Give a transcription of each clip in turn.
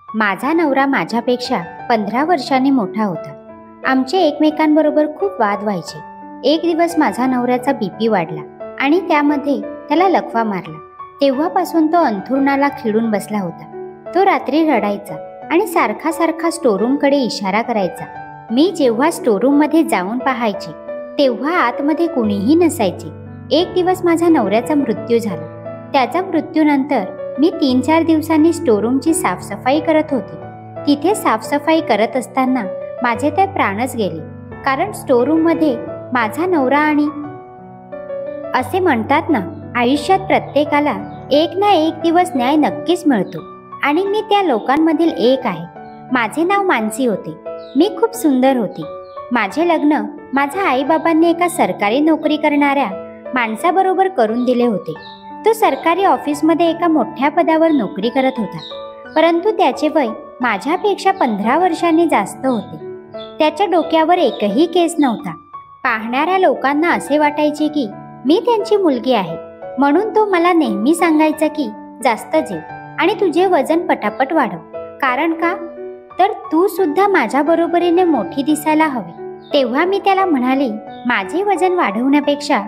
माझा नवरा माझ्यापेक्षा 15 वर्षांनी मोठा होता. आमचे एकमेकांबरोबर खूप वाद व्हायचे. एक दिवस माझा नवऱ्याचा बीपी वाढला आणि त्यामध्ये त्याला लकवा मारला. तेव्हापासून तो अंथरुणाला खिळून बसला होता. तो रात्री रडायचा आणि सारखा सारखा स्टोरूमकडे इशारा करायचा. मी जेव्हा स्टोरूममध्ये जाऊन पाहायचे तेव्हा आतमध्ये कुणीही नसायचे. एक दिवस माझ्या नवऱ्याचा मृत्यू झाला. त्याच्या मृत्यूनंतर मी 3-4 दिवसांनी स्टोरूमची साफसफाई करत होते. तिथे साफसफाई करत असताना माझे ते प्राणच गेले. कारण स्टोरूममध्ये माझा नवरा आणि असे म्हणतात ना, आयुष्यात प्रत्येकाला एक ना एक दिवस न्याय नक्कीच मिळतो आणि मी त्या लोकांमधील एक आहे. माझे नाव मानसी होते. मी खूप सुंदर होती. माझे लग्न माझ्या आईबाबांनी एका सरकारी नोकरी करणाऱ्या माणसाबरोबर करून दिले होते. तो सरकारी ऑफिसमध्ये एका मोठ्या पदावर नोकरी करत होता. परंतु त्याचे वय माझ्यापेक्षा 15 वर्षांनी जास्त होते. त्याच्या डोक्यावर एकही केस नव्हता. पाहणाऱ्या लोकांना असे वाटायचे की मी त्यांची मुलगी आहे. म्हणून तो मला नेहमी सांगायचा की जास्त जेव आणि तुझे वजन पटापट वाढव. कारण का तर तू सुद्धा माझ्या बरोबरीने मोठी दिसायला हवी. तेव्हा मी त्याला म्हणाले, माझे वजन वाढवण्यापेक्षा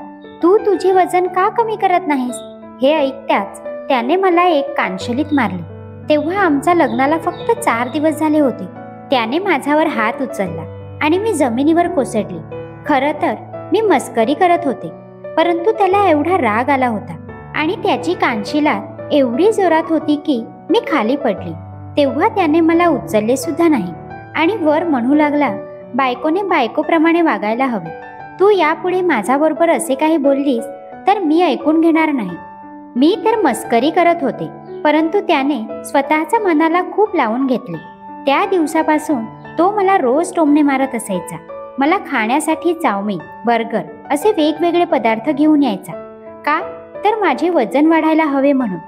तू तुझे वजन का कमी करत नाहीस? हे ऐकताच त्याने मला एक कानशलीत मारली. तेव्हा आमच्या लग्नाला फक्त 4 दिवस झाले होते. त्याने माझ्यावर हात उचलला आणि मी जमिनीवर कोसळली. खरं तर मी मस्करी करत होते, परंतु त्याला एवढा राग आला होता आणि त्याची कानशिलात एवढी जोरात होती की मी खाली पडली. तेव्हा त्याने मला उचलले सुद्धा नाही आणि वर म्हणू लागला, बायकोने बायकोप्रमाणे वागायला हवे. तू यापुढे माझ्याबरोबर असे काही बोललीस तर मी ऐकून घेणार नाही. मी तर मस्करी करत होते, परंतु त्याने स्वतःच्या मनाला खूप लावून घेतले. त्या दिवसापासून तो मला रोज टोमणे मारत असायचा. मला खाण्यासाठी चाऊमिन, बर्गर असे वेगवेगळे पदार्थ घेऊन यायचा. का तर माझे वजन वाढायला हवे म्हणून.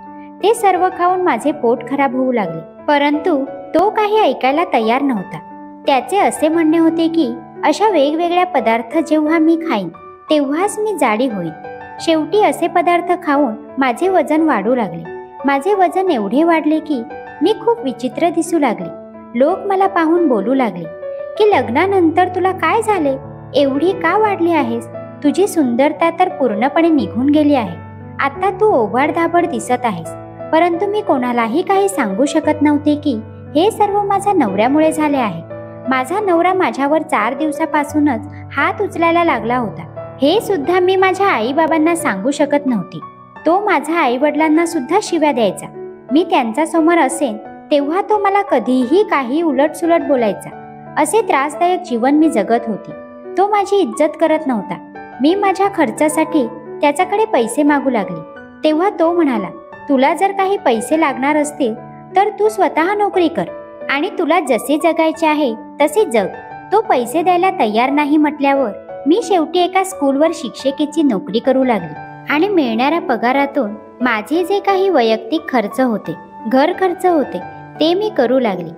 ते सर्व खाऊन माझे पोट खराब होऊ लागले, परंतु तो काही ऐकायला तयार नव्हता. त्याचे असे म्हणणे होते की अशा वेगवेगळ्या पदार्थ जेव्हा मी खाईन तेव्हाच मी जाडी होईन. शेवटी असे पदार्थ खाऊन माझे वजन वाढू लागले. माझे वजन एवढे वाढले की मी खूप विचित्र दिसू लागले. लोक मला पाहून बोलू लागले की लग्नानंतर तुला काय झाले? एवढी का वाढली आहेस? तुझी सुंदरता तर पूर्णपणे निघून गेली आहे. आता तू ओबडधाबड दिसत आहेस. परंतु मी कोणालाही काही सांगू शकत नव्हते की हे सर्व माझ्या नवऱ्यामुळे झाले आहे. माझा नवरा माझ्यावर 4 दिवसापासूनच हात उचलायला लागला होता. हे सुद्धा मी माझ्या आईबाबांना सांगू शकत नव्हते. तो माझ्या आईवडिलांना सुद्धा शिव्या द्यायचा. मी त्यांच्या समोर असेन तेव्हा तो मला कधीही काही उलटसुलट बोलायचा. असे त्रासदायक जीवन मी जगत होती. तो माझी इज्जत करत नव्हता. मी माझ्या खर्चासाठी त्याच्याकडे पैसे मागू लागले. तेव्हा तो म्हणाला, तुला जर काही पैसे लागणार असतील तर तू स्वतः नोकरी कर आणि तुला जसे जगायचे आहे तसे जग. तो पैसे द्यायला तयार नाही म्हटल्यावर मी शेवटी एका स्कूलवर शिक्षिकेची नोकरी करू लागली आणि मिळणाऱ्या पगारातून माझे जे काही वैयक्तिक खर्च होते, घर खर्च होते, ते मी करू लागली.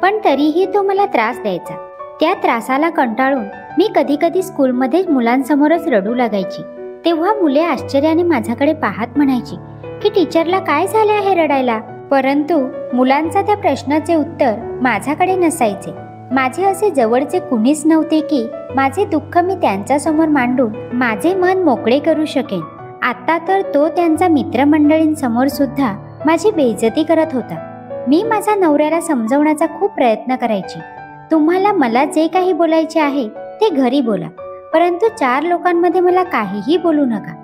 पण तरीही तो मला त्रास द्यायचा. त्या त्रासाला कंटाळून मी कधी कधी स्कूलमध्ये मुलांसमोरच रडू लागायची. तेव्हा मुले आश्चर्याने माझ्याकडे पाहत म्हणायची की टीचरला काय झाले आहे रडायला? परंतु मुलांचा त्या प्रश्नाचे उत्तर माझ्याकडे नसायचे. माझे असे जवळचे कुणीच नव्हते की माझे दुःख मी त्यांच्यासमोर मांडून माझे मन मोकळे करू शकेन. आता तर तो त्यांच्या मित्रमंडळींसमोर सुद्धा माझी बेइज्जती करत होता. मी माझ्या नवऱ्याला समजवण्याचा खूप प्रयत्न करायचे. तुम्हाला मला जे काही बोलायचे आहे ते घरी बोला, परंतु 4 लोकांमध्ये मला काहीही बोलू नका.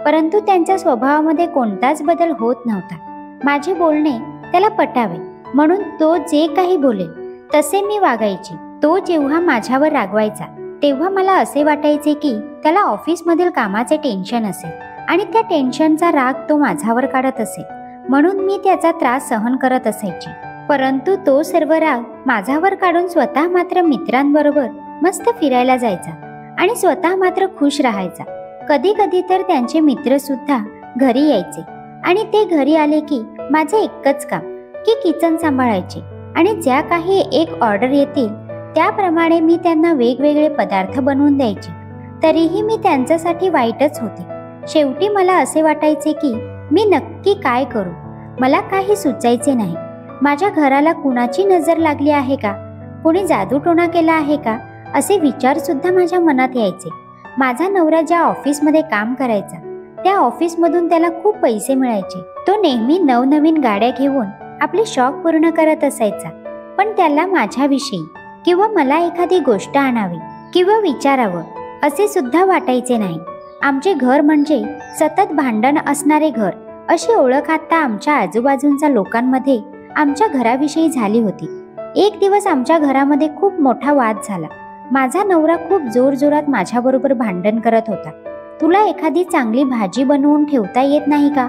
परंतु त्यांच्या स्वभावामध्ये कोणताच बदल होत नव्हता. माझे बोलणे त्याला पटावे म्हणून तो जे काही बोलेल तसे मी वागायचे. तो जेव्हा माझ्यावर रागवायचा तेव्हा मला असे वाटायचे की त्याला ऑफिसमधील कामाचे टेन्शन असेल आणि त्या टेन्शनचा राग तो माझ्यावर काढत असेल, म्हणून मी त्याचा त्रास सहन करत असायचे. परंतु तो सर्व राग माझ्यावर काढून स्वतः मात्र मित्रांबरोबर मस्त फिरायला जायचा आणि स्वतः मात्र खुश राहायचा. कधी कधी तर त्यांचे मित्र सुद्धा घरी यायचे आणि ते घरी आले की माझे एकच काम की किचन सांभाळायचे आणि ज्या काही एक ऑर्डर येतील त्याप्रमाणे मी त्यांना वेगवेगळे पदार्थ बनवून द्यायचे. तरीही मी त्यांच्यासाठी वाईटच होते. शेवटी मला असे वाटायचे की मी नक्की काय करू? मला काही सुचायचे नाही. माझ्या घराला कुणाची नजर लागली आहे का, कोणी जादूटोणा केला आहे का, असे विचार सुद्धा माझ्या मनात यायचे. माझा नवरा ज्या ऑफिसमध्ये काम करायचा त्या ऑफिसमधून त्याला खूप पैसे मिळायचे. तो नेहमी नवनवीन गाड्या घेऊन आपले शौक पूर्ण करत असायचा. पण त्याला माझ्याविषयी किंवा मला एखादी गोष्ट आणावी किंवा विचारावं असे सुद्धा वाटायचे नाही. आमचे घर म्हणजे सतत भांडण असणारे घर अशी ओळख आता आमच्या आजूबाजूच्या लोकांमध्ये आमच्या घराविषयी झाली होती. एक दिवस आमच्या घरामध्ये खूप मोठा वाद झाला. माझा नवरा खूप जोरजोरात माझ्याबरोबर भांडण करत होता. तुला एखादी चांगली भाजी बनवून ठेवता येत नाही का?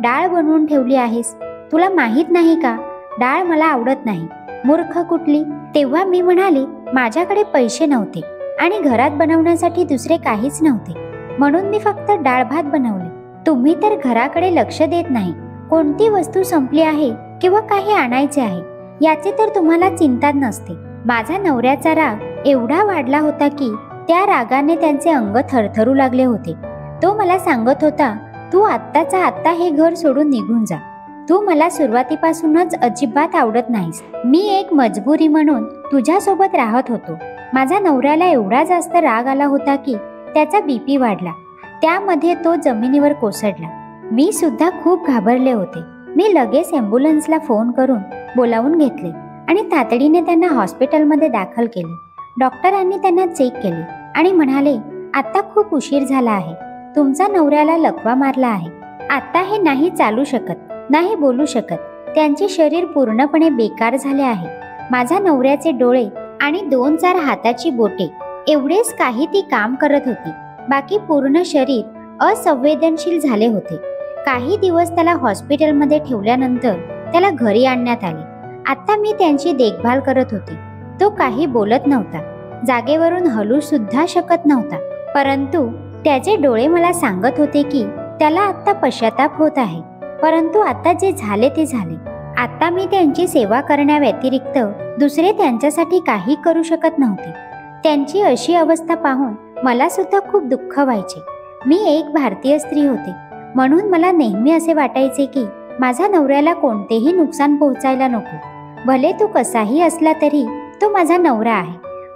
डाळ बनवून ठेवली आहेस, तुला माहीत नाही का? डाळ मला आवडत नाही, मूर्ख कुठली. तेव्हा मी म्हणाले, माझ्याकडे पैसे नव्हते आणि घरात बनवण्यासाठी दुसरे काहीच नव्हते, म्हणून मी फक्त डाळ भात बनवले. तुम्ही तर घराकडे लक्ष देत नाही. कोणती वस्तू संपली आहे किंवा काही आणायचे आहे याची तर तुम्हाला चिंता नसते. माझा नवऱ्याचा राग एवढा वाढला होता की त्या रागाने त्यांचे अंग थरथरू लागले होते. तो मला सांगत होता, तू आत्ताचा आत्ता हे घर सोडून निघून जा. तू मला सुरुवातीपासूनच अजिबात आवडत नाहीस. मी एक मजबुरी म्हणून तुझ्यासोबत राहत होतो. माझ्या नवऱ्याला एवढा जास्त राग आला होता की त्याचा बीपी वाढला. त्यामध्ये तो जमिनीवर कोसळला. मी सुद्धा खूप घाबरले होते. मी लगेच ॲम्ब्युलन्सला फोन करून बोलावून घेतले आणि तातडीने त्यांना हॉस्पिटलमध्ये दाखल केले. डॉक्टरांनी त्यांना चेक केले आणि म्हणाले, आता खूप उशीर झाला आहे. तुमचा नवऱ्याला लकवा मारला आहे. आता हे नाही चालू शकत, नाही बोलू शकत. त्यांचे शरीर पूर्णपणे बेकार झाले आहे. माझ्या नवऱ्याचे डोळे आणि 2-4 हाताची बोटे एवढेच काही ती काम करत होती. बाकी पूर्ण शरीर असंवेदनशील झाले होते. काही दिवस त्याला हॉस्पिटलमध्ये ठेवल्यानंतर त्याला घरी आणण्यात आले. आता मी त्यांची देखभाल करत होते. तो काही बोलत नव्हता, जागेवरून हलू सुद्धा शकत नव्हता. परंतु त्याचे डोळे मला सांगत होते की त्याला आता पश्चाताप होत आहे. परंतु आता जे झाले ते झाले. आता मी त्यांची सेवा करण्याव्यतिरिक्त दुसरे त्यांच्यासाठी काही करू शकत नव्हते. त्यांची अशी अवस्था पाहून मला सुद्धा खूप दुःख व्हायचे. मी एक भारतीय स्त्री होते, म्हणून मला नेहमी असे वाटायचे की माझ्या नवऱ्याला कोणतेही नुकसान पोहोचायला नको. भले तो कसाही असला तरी तो माझा नवरा आहे.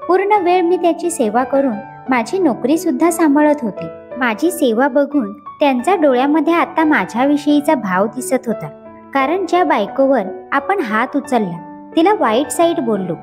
पूर्ण वेळ मी त्याची सेवा करून माझी नोकरी सुद्धा सांभाळत होते. माझी सेवा बघून त्यांच्या डोळ्यामध्ये आता माझ्याविषयीचा भाव दिसत होता. कारण ज्या बायकोवर आपण हात उचलला, तिला वाईट साईड बोललो,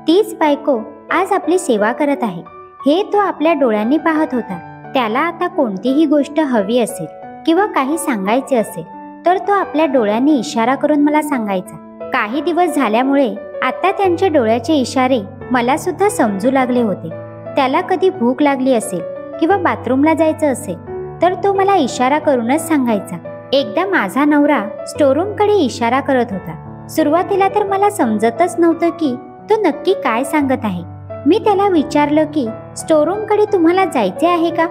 तीच बायको आज आपली सेवा करत आहे हे तो आपल्या डोळ्यांनी पाहत होता. त्याला आता कोणतीही गोष्ट हवी असेल किंवा काही सांगायचे असेल तर तो आपल्या डोळ्यांनी इशारा करून मला सांगायचा. काही दिवस झाल्यामुळे आता त्यांच्या डोळ्याचे इशारे मला सुद्धा समजू लागले होते. त्याला कधी भूक लागली असेल किंवा बाथरूमला जायचं असेल तर तो मला इशारा करूनच सांगायचा. एकदा माझा नवरा स्टोरूमकडे इशारा करत होता. सुरुवातीला तर मला समजतच नव्हतं की तो नक्की काय सांगत आहे. मी त्याला विचारलं की स्टोरूमकडे तुम्हाला जायचे आहे का?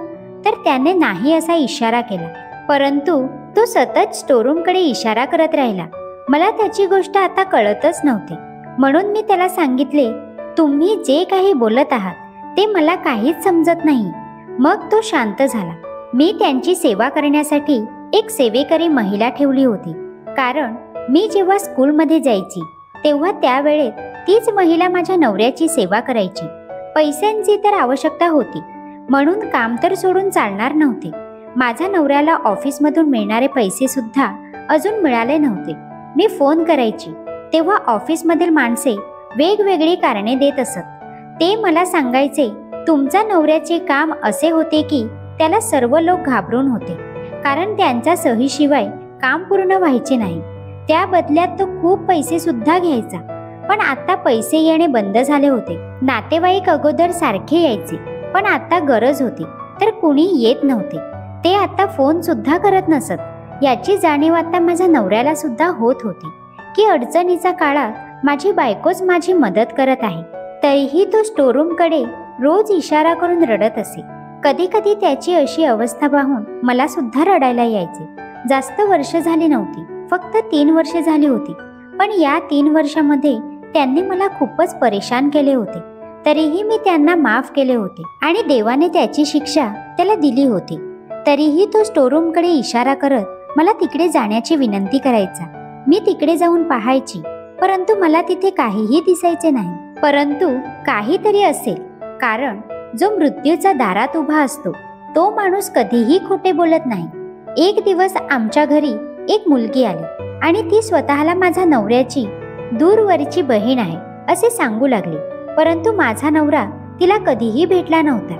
तर त्याने नाही असा इशारा केला. परंतु तो सतत स्टोरूमकडे इशारा करत राहिला. मला त्याची गोष्ट आता कळतच नव्हती. म्हणून मी त्याला सांगितले, तुम्ही जे काही बोलत आहात ते मला काहीच समजत नाही. मग तो शांत झाला. मी त्यांची सेवा करण्यासाठी एक सेवेकरी महिला ठेवली होती. कारण मी जेव्हा स्कूलमध्ये जायची तेव्हा त्यावेळेत तीच महिला माझ्या नवऱ्याची सेवा करायची. पैशांची तर आवश्यकता होती, म्हणून काम तर सोडून चालणार नव्हते. माझ्या नवऱ्याला ऑफिसमधून मिळणारे पैसे सुद्धा अजून मिळाले नव्हते. मी फोन करायची तेव्हा ऑफिसमधील माणसे वेगवेगळी कारणे देत असत. ते मला सांगायचे, तुमच्या नवऱ्याचे काम असे होते की त्याला सर्व लोक घाबरून होते, कारण त्यांच्या सहीशिवाय काम पूर्ण व्हायचे नाही. त्या बदल्यात तो खूप पैसे सुद्धा घ्यायचा. पण आता पैसे येणे बंद झाले होते. नातेवाईक अगोदर सारखे यायचे, पण आता गरज होती तर कुणी येत नव्हते. ते आता फोन सुद्धा करत नसत. याची जाणीव आता माझ्या नवऱ्याला सुद्धा होत होती की अडचणीच्या काळात माझी बायकोच माझी मदत करत आहे. तरीही तो स्टोरूमकडे रोज इशारा करून रडत असे. कधी कधी त्याची अशी अवस्था पाहून मला सुद्धा रडायला यायचे. जास्त वर्ष झाली नव्हती, फक्त 3 वर्षे झाली होती. पण या 3 वर्षामध्ये त्यांनी मला खूपच परेशान केले होते. तरीही मी त्यांना माफ केले होते आणि देवाने त्याची शिक्षा त्याला दिली होती. तरीही तो स्टोरूमकडे इशारा करत मला तिकडे जाण्याची विनंती करायचा. मी तिकडे जाऊन पाहायची परंतु मला तिथे काहीही दिसायचे नाही. परंतु काहीतरी असेल, कारण जो मृत्यूच्या दारात उभा असतो तो माणूस कधीही खोटे बोलत नाही. एक दिवस आमच्या घरी एक मुलगी आली आणि ती स्वतःला माझ्या नवऱ्याची दूरवरची बहीण आहे असे सांगू लागली. परंतु माझा नवरा तिला कधीही भेटला नव्हता.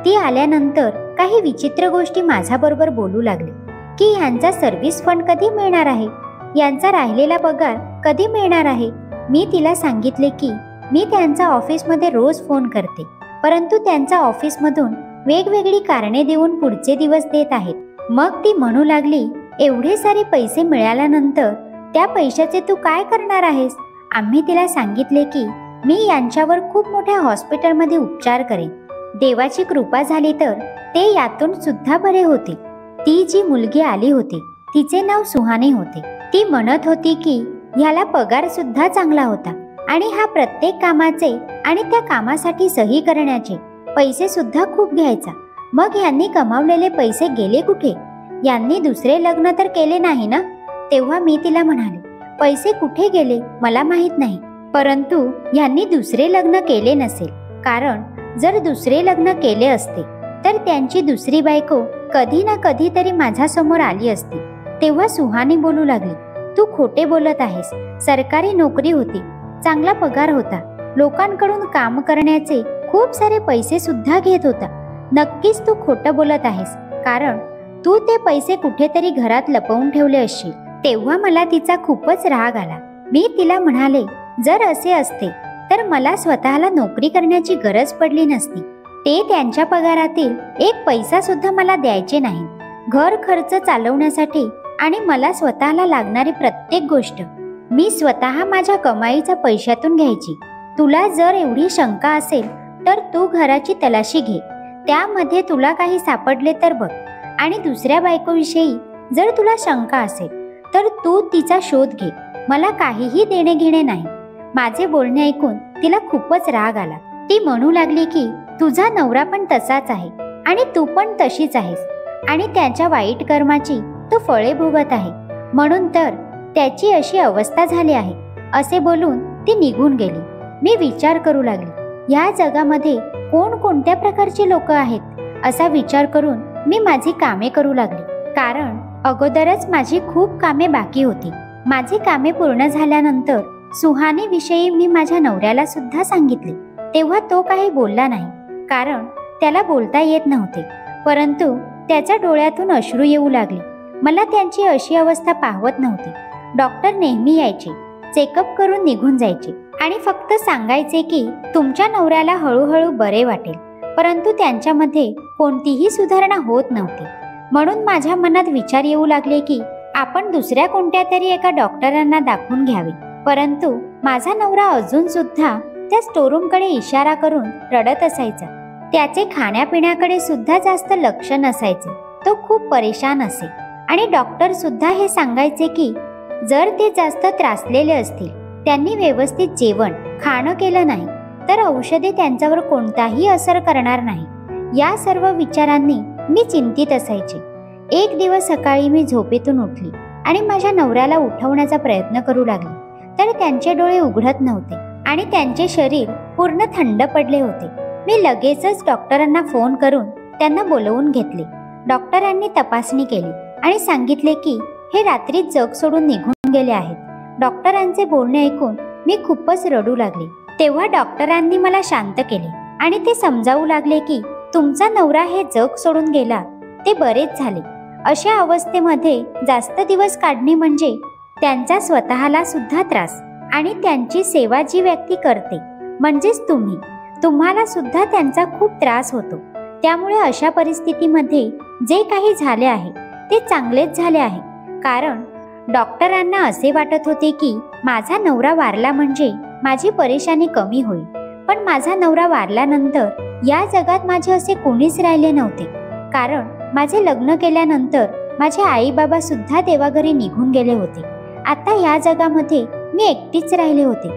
ती आल्यानंतर काही विचित्र गोष्टी माझ्याबरोबर बोलू लागली की यांचा सर्व्हिस फंड कधी मिळणार आहे, यांचा राहिलेला पगार कधी मिळणार आहे. मी तिला सांगितले की मी त्यांच्या ऑफिसमध्ये रोज फोन करते, परंतु त्यांच्या ऑफिसमधून वेगवेगळी कारणे देऊन पुढचे दिवस देत आहेत. मग ती म्हणू लागली, एवढे सारे पैसे मिळाल्यानंतर त्या पैशाचे तू काय करणार आहेस? आम्ही तिला सांगितले की मी यांच्यावर खूप मोठ्या हॉस्पिटलमध्ये उपचार करेन. देवाची कृपा झाली तर ते यातून सुद्धा बरे होते. ती जी मुलगी आली होती तिचे नाव सुहानी होते. ती म्हणत होती की ह्याला पगार सुद्धा चांगला होता आणि हा प्रत्येक कामाचे आणि त्या कामासाठी सही करण्याचे पैसे सुद्धा खूप घ्यायचा. मग यांनी कमावलेले पैसे गेले कुठे? यांनी दुसरे लग्न तर केले नाही ना? तेव्हा मी तिला म्हणाले, पैसे कुठे गेले मला माहित नाही, परंतु यांनी दुसरे लग्न केले नसेल, कारण जर दुसरे लग्न केले असते तर त्यांची दुसरी बायको कधी ना कधी तरी माझ्या समोर आली असती. तेव्हा सुहानी बोलू लागली, तू खोटे बोलत आहेस. सरकारी नोकरी होती, चांगला पगार होता, लोकांकडून काम करण्याचे खूप सारे पैसे सुद्धा घेत होता. नक्कीच तू खोटं बोलत आहेस, कारण तू ते पैसे कुठेतरी घरात लपवून ठेवले असशील. तेव्हा मला तिचा खूपच राग आला. मी तिला म्हणाले, जर असे असते तर मला स्वतःला नोकरी करण्याची गरज पडली नसती. ते त्यांच्या पगारातील एक पैसा सुद्धा मला द्यायचे नाही. घर खर्च चालवण्यासाठी आणि मला स्वतःला लागणारी प्रत्येक गोष्ट मी स्वतः माझ्या कमाईच्या पैशातून घ्यायची. तुला जर एवढी शंका असेल तर तू घराची तलाशी घे, त्यामध्ये तुला काही सापडले तर बघ. आणि दुसऱ्या बायकोविषयी जर तुला शंका असेल तर तू तिचा शोध घे, मला काहीही देणे घेणे नाही. माझे बोलणे ऐकून तिला खूपच राग आला. ती म्हणू लागली की तुझा नवरा पण तसाच आहे आणि तू पण तशीच आहेस आणि त्याच्या वाईट कर्माची तो फळे भोगत आहे, म्हणून तर त्याची अशी अवस्था झाली आहे. असे बोलून ती निघून गेली. मी विचार करू लागली, या जगामध्ये कोणकोणत्या प्रकारचे लोक आहेत असा विचार करून मी माझी कामे करू लागली, कारण अगोदरच माझी खूप कामे बाकी होती. माझी कामे पूर्ण झाल्यानंतर सुहानी विषयी मी माझ्या नवऱ्याला सुद्धा सांगितले. तेव्हा तो काही बोलला नाही, कारण त्याला बोलता येत नव्हते, परंतु त्याच्या डोळ्यातून अश्रू येऊ लागले. मला त्यांची अशी अवस्था पाहवत नव्हती. डॉक्टर नेहमी यायचे, चेकअप करून निघून जायचे आणि फक्त सांगायचे की तुमच्या नवऱ्याला हळूहळू बरे वाटेल, परंतु त्यांच्यामध्ये कोणतीही सुधारणा होत नव्हती. म्हणून माझ्या मनात विचार येऊ लागले की आपण दुसऱ्या कोणत्या तरी एका डॉक्टरांना दाखवून घ्यावे. परंतु माझा नवरा अजून सुद्धा त्या स्टोरूमकडे इशारा करून रडत असायचा. त्याचे खाण्यापिण्याकडे सुद्धा जास्त लक्ष नसायचे. तो खूप परेशान असे आणि डॉक्टर सुद्धा हे सांगायचे की जर ते जास्त त्रासलेले असतील, त्यांनी व्यवस्थित जेवण खाणं केलं नाही तर औषधे त्यांच्यावर कोणताही असर करणार नाही. या सर्व विचारांनी मी चिंतित असायचे. एक दिवस सकाळी मी झोपेतून उठली आणि माझ्या नवऱ्याला उठवण्याचा प्रयत्न करू लागले, तर त्यांचे डोळे उघडत नव्हते आणि त्यांचे शरीर पूर्ण थंड पडले होते. मी लगेचच डॉक्टरांना फोन करून त्यांना बोलवून घेतले. डॉक्टरांनी तपासणी केली आणि सांगितले की हे रात्रीच जग सोडून निघून गेले आहेत. डॉक्टरांचे बोलणे ऐकून मी खूपच रडू लागले. तेव्हा डॉक्टरांनी मला शांत केले आणि ते समजावू लागले की तुमचा नवरा हे जग सोडून गेला ते बरेच झाले. अशा अवस्थेमध्ये जास्त दिवस काढणे म्हणजे त्यांचा स्वतःला सुद्धा त्रास आणि त्यांची सेवा जी व्यक्ती करते म्हणजेच तुम्हाला सुद्धा त्यांचा खूप त्रास होतो. त्यामुळे अशा परिस्थितीमध्ये जे काही झाले आहे ते चांगलेच झाले आहे, कारण डॉक्टरांना असे वाटत होते की माझा नवरा वारला म्हणजे माझी परेशानी कमी होईल. पण माझा नवरा वारल्यानंतर या जगात माझे असे कोणीच राहिले नव्हते, कारण माझे लग्न केल्यानंतर माझे आई बाबा सुद्धा देवाघरी निघून गेले होते. आता या जगामध्ये मी एकटीच राहिले होते.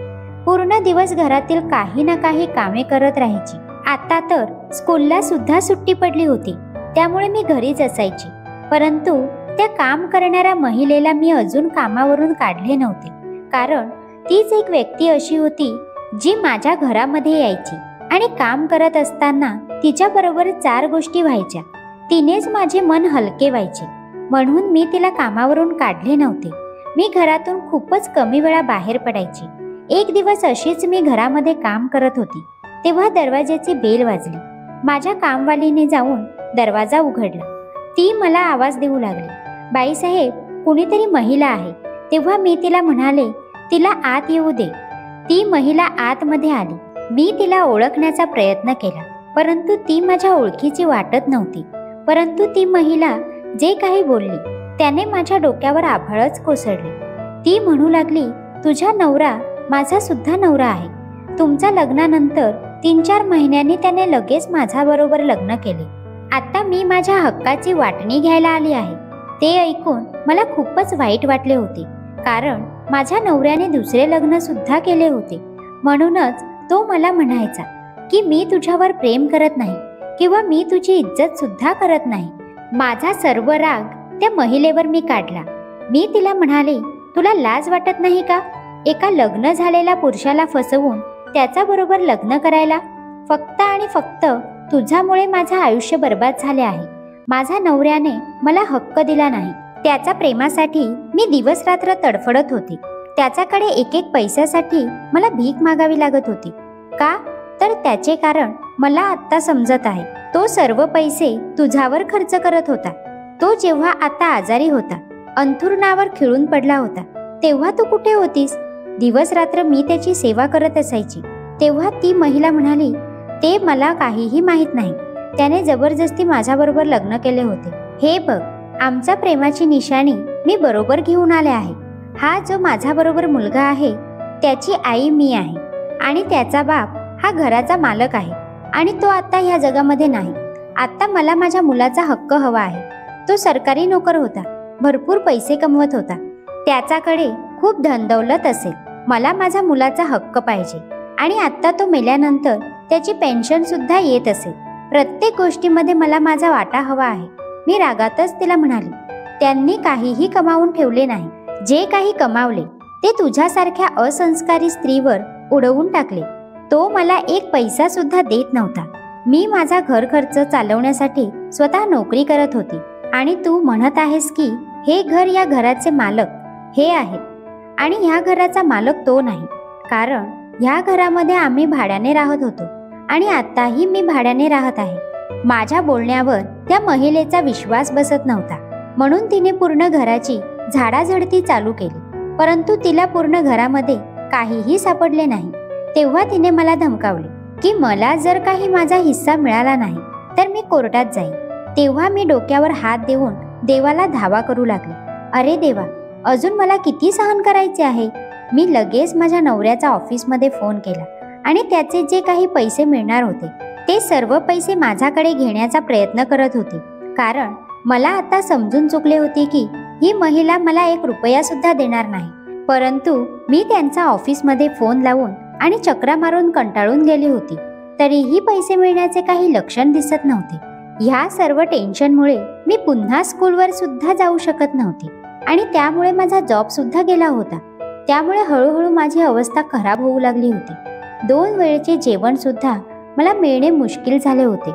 पूर्ण दिवस घरातील काही ना काही कामे करत राहायची. आता तर स्कूलला सुद्धा सुट्टी पडली होती, त्यामुळे मी घरीच असायची. परंतु त्या काम करणाऱ्या महिलेला मी अजून कामावरून काढले नव्हते, कारण तीच एक व्यक्ती अशी होती जी माझ्या घरामध्ये यायची आणि काम करत असताना तिच्याबरोबर 4 गोष्टी व्हायच्या. तिनेच माझे मन हलके व्हायचे, म्हणून मी तिला कामावरून काढले नव्हते. मी घरातून खूपच कमी वेळा बाहेर पडायची. एक दिवस अशीच मी घरामध्ये काम करत होती, तेव्हा दरवाजाची बेल वाजली. माझ्या कामवालीने जाऊन दरवाजा उघडला. ती मला आवाज देऊ लागली, बाईसाहेब, कुणीतरी महिला आहे. तेव्हा मी तिला म्हणाले, तिला आत येऊ दे. ती महिला आतमध्ये आली. मी तिला ओळखण्याचा प्रयत्न केला, परंतु ती माझ्या ओळखीची वाटत नव्हती. परंतु ती महिला जे काही बोलली त्याने माझ्या डोक्यावर आभाळच कोसळले. ती म्हणू लागली, तुझा नवरा माझा सुद्धा नवरा आहे. तुमच्या लग्नानंतर 3-4 महिन्यांनी त्याने लगेच माझ्याबरोबर लग्न केले. आता मी माझ्या हक्काची वाटणी घ्यायला आली आहे. ते ऐकून मला खूपच वाईट वाटले होते, कारण माझ्या नवऱ्याने दुसरे लग्न सुद्धा केले होते. म्हणूनच तो मला म्हणायचा की मी तुझ्यावर प्रेम करत नाही किंवा मी तुझी इज्जत सुद्धा करत नाही. माझा सर्व राग त्या महिलेवर मी काढला. मी तिला म्हणाले, तुला लाज वाटत नाही का एका लग्न झालेल्या पुरुषाला फसवून त्याच्या बरोबर लग्न करायला? फक्त आणि फक्त तुझ्यामुळे माझं आयुष्य बर्बाद झाले आहे. माझ्या नवऱ्याने मला हक्क दिला नाही. त्याच्या प्रेमासाठी मी दिवस रात्र तडफडत होते. त्याच्याकडे एक पैशासाठी मला भीक मागावी लागत होती. का? तर त्याचे कारण मला आत्ता समजत आहे. तो सर्व पैसे तुझ्यावर खर्च करत होता. तो जेव्हा आता आजारी होता, अंथरुणावर खिळून पडला होता, तेव्हा तू कुठे होतीस? दिवस रात्र मी त्याची सेवा करत असायची. तेव्हा ती महिला म्हणाली, ते मला काहीही माहीत नाही. त्याने जबरदस्ती माझ्याबरोबर लग्न केले होते. हे बघ, आमच्या प्रेमाची निशाणी मी बरोबर घेऊन आले आहे. हा जो माझ्याबरोबर मुलगा आहे त्याची आई मी आहे आणि त्याचा बाप हा घराचा मालक आहे आणि तो आता ह्या जगामध्ये नाही. आता मला माझ्या मुलाचा हक्क हवा आहे. तो सरकारी नोकर होता, भरपूर पैसे कमवत होता, त्याच्याकडे खूप धनदौलत असेल. मला माझ्या मुलाचा हक्क पाहिजे आणि आता तो मेल्यानंतर त्याची पेन्शन सुद्धा येत असेल. प्रत्येक गोष्टीमध्ये मला माझा वाटा हवा आहे. मी रागातच तिला म्हणाली, त्यांनी काहीही कमावून ठेवले नाही. जे काही कमावले ते तुझ्यासारख्या असंस्कारी स्त्रीवर उडवून टाकले. तो मला एक पैसा सुद्धा देत नव्हता. मी माझा घर खर्च चालवण्यासाठी स्वतः नोकरी करत होती आणि तू म्हणत आहेस की हे घर या घराचे मालक हे आहेत आणि ह्या घराचा मालक तो नाही. कारण ह्या घरामध्ये आम्ही भाड्याने राहत होतो आणि आताही मी भाड्याने राहत आहे. माझ्या बोलण्यावर त्या महिलेचा विश्वास बसत नव्हता, म्हणून तिने पूर्ण घराची झाडाझडती चालू केली. परंतु तिला पूर्ण घरामध्ये काहीही सापडले नाही. तेव्हा तिने मला धमकावले की मला जर काही माझा हिस्सा मिळाला नाही तर मी कोर्टात जाईन. तेव्हा मी डोक्यावर हात देऊन देवाला धावा करू लागले. अरे देवा, अजून मला किती सहन करायचे आहे? मी लगेच माझ्या नवऱ्याचा ऑफिसमध्ये फोन केला आणि त्याचे जे काही पैसे मिळणार होते ते सर्व पैसे माझ्याकडे घेण्याचा प्रयत्न करत होते. कारण मला आता समजून चुकले होते की ही महिला मला 1 रुपया सुद्धा देणार नाही. परंतु मी त्यांचा ऑफिसमध्ये फोन लावून आणि चक्रा मारून कंटाळून गेली होती. तरीही पैसे मिळण्याचे काही लक्षण दिसत नव्हते. ह्या सर्व टेन्शनमुळे मी पुन्हा स्कूलवर सुद्धा जाऊ शकत नव्हते आणि त्यामुळे माझा जॉब सुद्धा गेला होता. त्यामुळे हळूहळू माझी अवस्था खराब होऊ लागली होती. 2 वेळचे जेवण सुद्धा मला मिळणे मुश्किल झाले होते.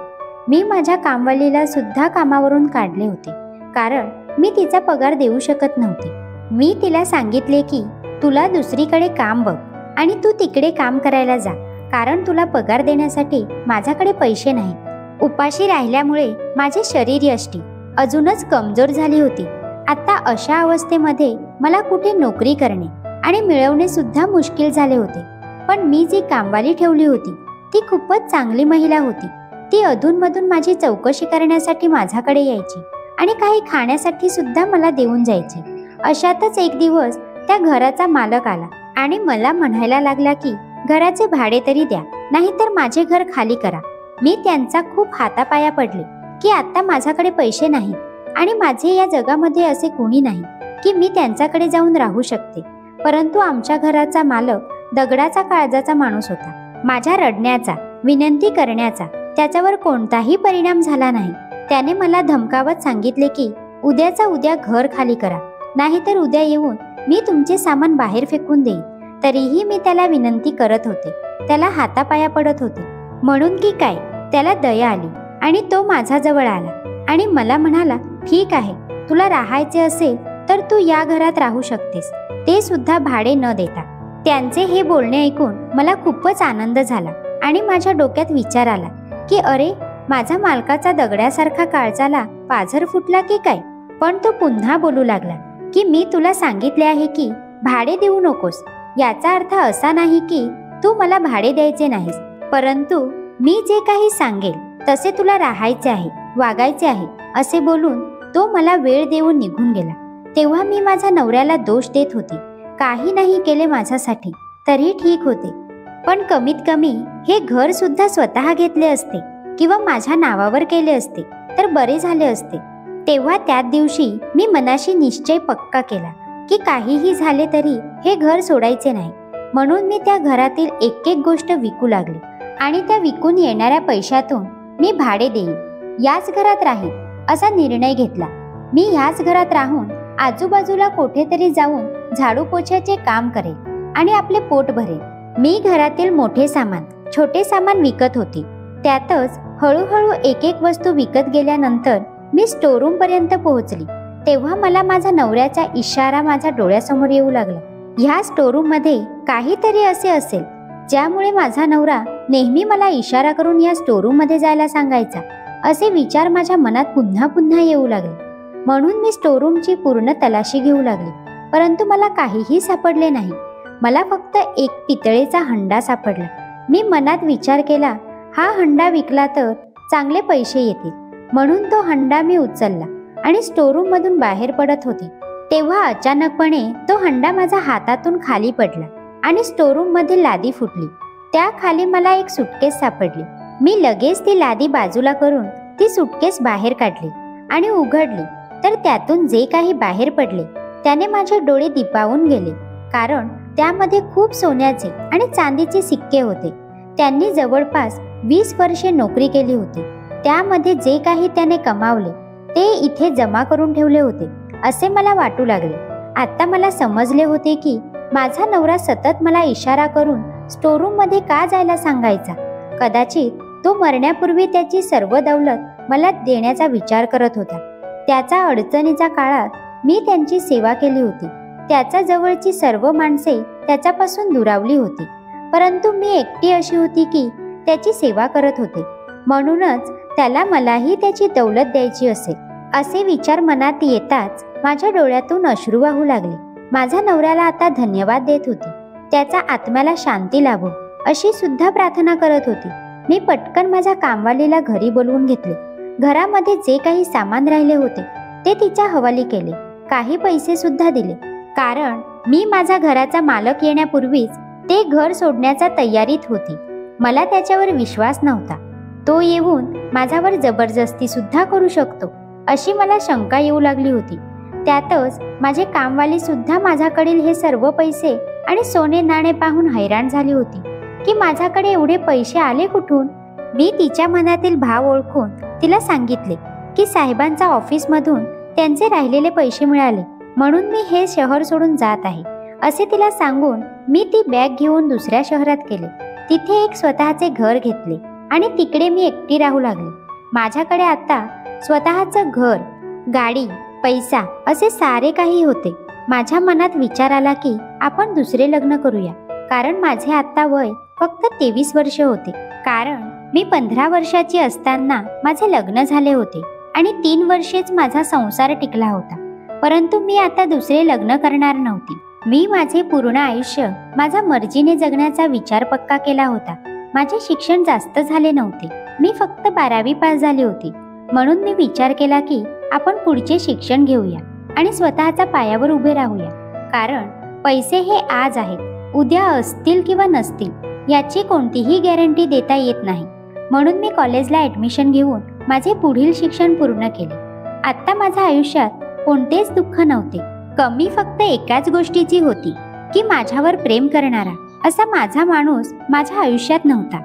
मी माझ्या कामवालीला सुद्धा कामावरून काढले होते, कारण मी तिचा पगार देऊ शकत नव्हते. मी तिला सांगितले की तुला दुसरीकडे काम बघ आणि तू तिकडे काम करायला जा, कारण तुला पगार देण्यासाठी माझ्याकडे पैसे नाहीत. उपाशी राहिल्यामुळे माझे शरीर यष्टी अजूनच कमजोर झाली होती. आता अशा अवस्थेमध्ये मला कुठे नोकरी करणे आणि मिळवणे सुद्धा मुश्किल झाले होते. पण मी जी कामवाली ठेवली होती ती खूपच चांगली महिला होती. ती अधूनमधून माझी चौकशी करण्यासाठी माझ्याकडे यायची आणि काही खाण्यासाठी सुद्धा मला देऊन जायची. अशातच एक दिवस त्या घराचा मालक आला आणि मला म्हणायला लागला की घराचे भाडे तरी द्या, नाहीतर माझे घर खाली करा. मी त्यांचा खूप हातापाया पडले की आता माझ्याकडे पैसे नाहीत आणि माझे या जगामध्ये असे कोणी नाही की मी त्यांच्याकडे जाऊन राहू शकते. परंतु आमच्या घराचा मालक दगडाचा काळजाचा माणूस होता. माझ्या रडण्याचा, विनंती करण्याचा त्याच्यावर कोणताही परिणाम झाला नाही. त्याने मला धमकावत सांगितले की उद्याचा उद्या घर खाली करा, नाहीतर उद्या येऊन मी तुमचे सामान बाहेर फेकून देईन तरीही मी त्याला विनंती करत होते, त्याला हातापाया पडत होते. म्हणून की काय, त्याला दया आली आणि तो माझ्याजवळ आला आणि मला म्हणाला, ठीक आहे, तुला राहायचे असेल तर तू या घरात राहू शकतेस, ते सुद्धा भाडे न देता. त्यांचे हे बोलणे ऐकून मला खूपच आनंद झाला आणि माझ्या डोक्यात विचार आला की अरे, माझा मालकाचा दगडासारखा काळजाला पाझर फुटला की काय. पण तो पुन्हा बोलू लागला की मी तुला सांगितले आहे की भाडे देऊ नकोस. याचा अर्थ असा नाही की तू मला भाडे द्यायचे नाहीस, परंतु मी जे काही सांगेल तसे तुला राहायचे आहे, वागायचे आहे, असे बोलून तो मला वेळ देऊन निघून गेला. तेव्हा मी माझ्या नवऱ्याला दोष देत होते. काही नाही केले माझ्यासाठी तरी ठीक होते, पण कमीत कमी हे घर सुद्धा स्वतः घेतले असते किंवा माझ्या नावावर केले असते तर बरे झाले असते. तेव्हा त्याच दिवशी मी मनाशी निश्चय पक्का केला की काहीही झाले तरी हे घर सोडायचे नाही. म्हणून मी त्या घरातील एक एक गोष्ट विकू लागले आणि त्या विकून येणाऱ्या पैशातून मी भाडे देईन, याच घरात राहीन असा निर्णय घेतला. मी याच घरात राहून आजूबाजूला कुठेतरी जाऊन झाडू पोछ्याचे काम करेल आणि आपले पोट भरेल. मी घरातील मोठे सामान, छोटे सामान विकत होते. त्यातच हळूहळू एक एक वस्तू विकत गेल्यानंतर मी स्टोरूम पर्यंत पोहोचली. तेव्हा मला माझ्या नवऱ्याचा इशारा माझ्या डोळ्यासमोर येऊ लागला. ह्या स्टोरूम मध्ये काहीतरी असे असेल ज्यामुळे माझा नवरा नेहमी मला इशारा करून या स्टोरूम मध्ये जायला सांगायचा. असे विचार माझ्या मनात पुन्हा पुन्हा येऊ लागले. म्हणून मी स्टोरूमची पूर्ण तलाशी घेऊ लागली, परंतु मला काहीही सापडले नाही. मला फक्त एक पितळेचा हंडा सापडला. मी मनात विचार केला, हा हंडा विकला तर चांगले पैसे येतील. म्हणून तो हंडा मी उचलला आणि स्टोरूम मधून बाहेर पडत होते. तेव्हा अचानकपणे तो हंडा माझ्या हातातून खाली पडला आणि स्टोरूम मध्ये लादी फुटली. त्या खाली मला एक सुटकेस सापडली. मी लगेच ती लादी बाजूला करून ती सुटकेस बाहेर काढली आणि उघडली, तर त्यातून जे काही बाहेर पडले त्याने माझे डोळे दिपावून गेले. कारण त्यामध्ये खूप सोन्याचे आणि चांदीचे सिक्के होते. त्यांनी जवळपास 20 वर्षे नोकरी केली होती. त्यामध्ये जे काही त्याने कमावले ते इथे जमा करून ठेवले होते असे मला वाटू लागले. आता मला समजले होते की माझा नवरा सतत मला इशारा करून स्टोरूम मध्ये का जायला सांगायचा. कदाचित तो मरण्यापूर्वी त्याची सर्व दौलत मला देण्याचा विचार करत होता. त्याच्या अडचणीच्या काळात मी त्यांची सेवा केली होती. त्याच्या जवळची सर्व माणसे त्याच्यापासून दुरावली होती, परंतु मी एकटी अशी होती की त्याची सेवा करत होते. म्हणूनच त्याला मलाही त्याची दौलत द्यायची असेल असे विचार मनात येताच माझ्या डोळ्यातून अश्रू वाहू लागले. माझ्या नवऱ्याला आता धन्यवाद देत होती. त्याच्या आत्म्याला शांती लाभो अशी सुद्धा प्रार्थना करत होती. मी पटकन माझ्या कामवालीला घरी बोलवून घेतले. घरामध्ये जे काही सामान राहिले होते ते तिच्या हवाली केले. काही पैसे सुद्धा दिले, कारण मी माझ्या घराचा मालक येण्यापूर्वीच ते घर सोडण्याच्या तयारीत होती. मला त्याच्यावर विश्वास नव्हता. तो येऊन माझ्यावर जबरदस्ती सुद्धा करू शकतो अशी मला शंका येऊ लागली होती. त्यातच माझे कामवाली सुद्धा माझ्याकडील हे सर्व पैसे आणि सोने नाणे पाहून हैराण झाली होती की माझ्याकडे एवढे पैसे आले कुठून. मी तिच्या मनातील भाव ओळखून तिला सांगितले की साहेबांच्या ऑफिसमधून त्यांचे राहिलेले पैसे मिळाले, म्हणून मी हे शहर सोडून जात आहे असे तिला सांगून मी ती बॅग घेऊन दुसऱ्या शहरात गेले. तिथे एक स्वतःचे घर घेतले आणि तिकडे मी एकटी राहू लागले. माझ्याकडे आता स्वतःचं घर, गाडी, पैसा असे सारे काही होते. माझ्या मनात विचार आला की आपण दुसरे लग्न करूया, कारण माझे आता वय फक्त 23 वर्ष होते. कारण मी 15 वर्षाची असताना माझे लग्न झाले होते आणि 3 वर्षेच माझा संसार टिकला होता. परंतु मी आता दुसरे लग्न करणार नव्हती. मी माझे पूर्ण आयुष्य माझ्या मर्जीने जगण्याचा विचार पक्का केला होता. माझे शिक्षण जास्त झाले नव्हते. मी फक्त 12वी पास झाली होती. म्हणून मी विचार केला की आपण पुढचे शिक्षण घेऊया आणि स्वतःच्या पायावर उभे राहूया. कारण पैसे हे आज आहेत, उद्या असतील किंवा नसतील याची कोणतीही गॅरंटी देता येत नाही. म्हणून मी कॉलेजला ॲडमिशन घेऊन माझे पुढील शिक्षण पूर्ण केले. आता माझ्या आयुष्यात कोणतेच दुःख नव्हते. कमी फक्त एकाच गोष्टीची होती की माझ्यावर प्रेम करणारा असा माझा माणूस माझ्या आयुष्यात नव्हता.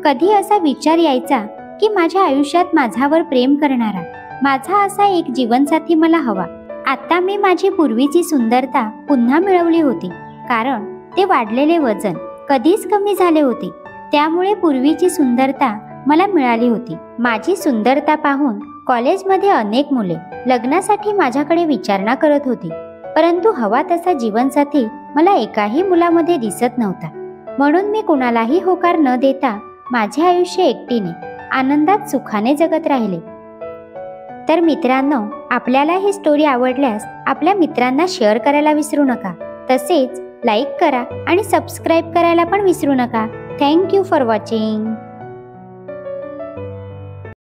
कधी असा विचार यायचा की माझ्या आयुष्यात माझ्यावर प्रेम करणारा माझा असा एक जीवनसाथी मला हवा. आता मी माझी पूर्वीची सुंदरता पुन्हा मिळवली होती, कारण ते वाढलेले वजन कधीच कमी झाले होते. त्यामुळे पूर्वीची सुंदरता मला मिळाली होती. माझी सुंदरता पाहून कॉलेजमध्ये अनेक मुले लग्नासाठी माझ्याकडे विचारणा करत होती. परंतु हवा तसा जीवनसाथी मला एकाही मुलामध्ये दिसत नव्हता. म्हणून मी कुणालाही होकार न देता माझे आयुष्य एकटीने आनंदात सुखाने जगत राहिले. तर मित्रांनो, आपल्याला ही स्टोरी आवडल्यास आपल्या मित्रांना शेअर करायला विसरू नका. तसेच लाईक करा आणि सबस्क्राईब करायला पण विसरू नका. Thank you for watching.